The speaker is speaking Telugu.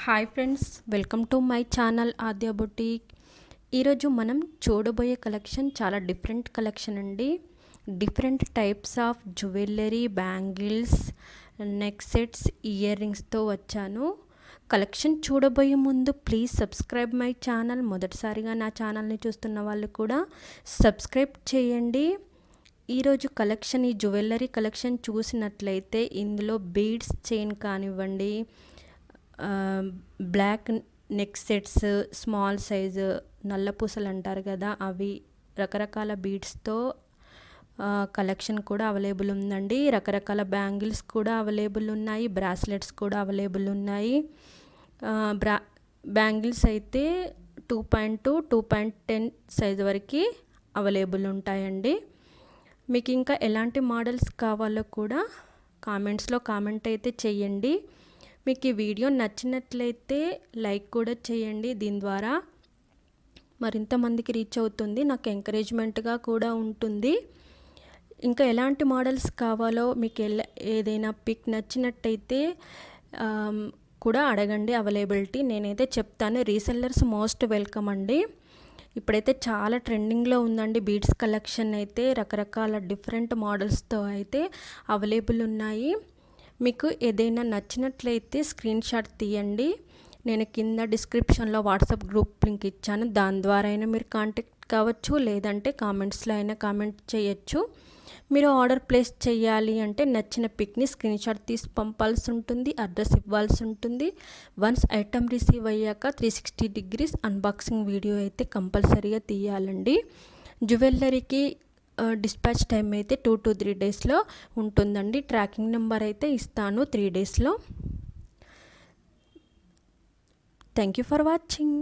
Hi friends, welcome to my channel Aadya boutique. ఈరోజు మనం చూడబోయే కలెక్షన్ చాలా డిఫరెంట్ కలెక్షన్ అండి. Different types of jewellery, bangles, neck sets, ear రింగ్స్తో వచ్చాను. కలెక్షన్ చూడబోయే ముందు ప్లీజ్ సబ్స్క్రైబ్ మై ఛానల్. మొదటిసారిగా నా ఛానల్ని చూస్తున్న వాళ్ళు కూడా సబ్స్క్రైబ్ చేయండి. ఈరోజు కలెక్షన్, ఈ జ్యువెలరీ కలెక్షన్ చూసినట్లయితే ఇందులో బీడ్స్ చైన్ కానివ్వండి, black neck sets, small size నల్ల పూసలు అంటారు కదా, అవి రకరకాల బీడ్స్తో కలెక్షన్ కూడా అవైలబుల్ ఉందండి. రకరకాల బ్యాంగిల్స్ కూడా అవైలబుల్ ఉన్నాయి, బ్రాస్లెట్స్ కూడా అవైలబుల్ ఉన్నాయి. బ్యాంగిల్స్ అయితే 2.2, 2.10 సైజు వరకు అవైలబుల్ ఉంటాయండి. మీకు ఇంకా ఎలాంటి మోడల్స్ కావాలో కూడా కామెంట్స్లో కామెంట్ అయితే చేయండి. మీకు ఈ వీడియో నచ్చినట్లయితే లైక్ కూడా చేయండి. దీని ద్వారా మరింత మందికి రీచ్ అవుతుంది, నాకు ఎంకరేజ్మెంట్గా కూడా ఉంటుంది. ఇంకా ఎలాంటి మోడల్స్ కావాలో మీకు ఏదైనా పిక్ నచ్చినట్టయితే కూడా అడగండి, అవైలబిలిటీ నేనైతే చెప్తాను. రీసెల్లర్స్ మోస్ట్ వెల్కమ్ అండి. ఇప్పుడైతే చాలా ట్రెండింగ్లో ఉందండి బీడ్స్ కలెక్షన్ అయితే. రకరకాల డిఫరెంట్ మోడల్స్తో అయితే అవైలబుల్ ఉన్నాయి. మీకు ఏదైనా నచ్చినట్లయితే స్క్రీన్ షాట్ తీయండి. నేను కింద డిస్క్రిప్షన్లో వాట్సాప్ గ్రూప్ లింక్ ఇచ్చాను, దాని ద్వారా అయినా మీరు కాంటాక్ట్ కావచ్చు, లేదంటే కామెంట్స్లో అయినా కామెంట్ చేయొచ్చు. మీరు ఆర్డర్ ప్లేస్ చేయాలి అంటే నచ్చిన పిక్ని స్క్రీన్ షాట్ తీసి పంపాల్సి ఉంటుంది, అడ్రస్ ఇవ్వాల్సి ఉంటుంది. వన్స్ ఐటమ్ రిసీవ్ అయ్యాక 360 degrees అన్బాక్సింగ్ వీడియో అయితే కంపల్సరీగా తీయాలండి. జ్యువెలరీకి డిస్పాచ్ టైం అయితే 2 to 3 డేస్లో ఉంటుందండి. ట్రాకింగ్ నెంబర్ అయితే ఇస్తాను 3 డేస్లో. Thank you for watching.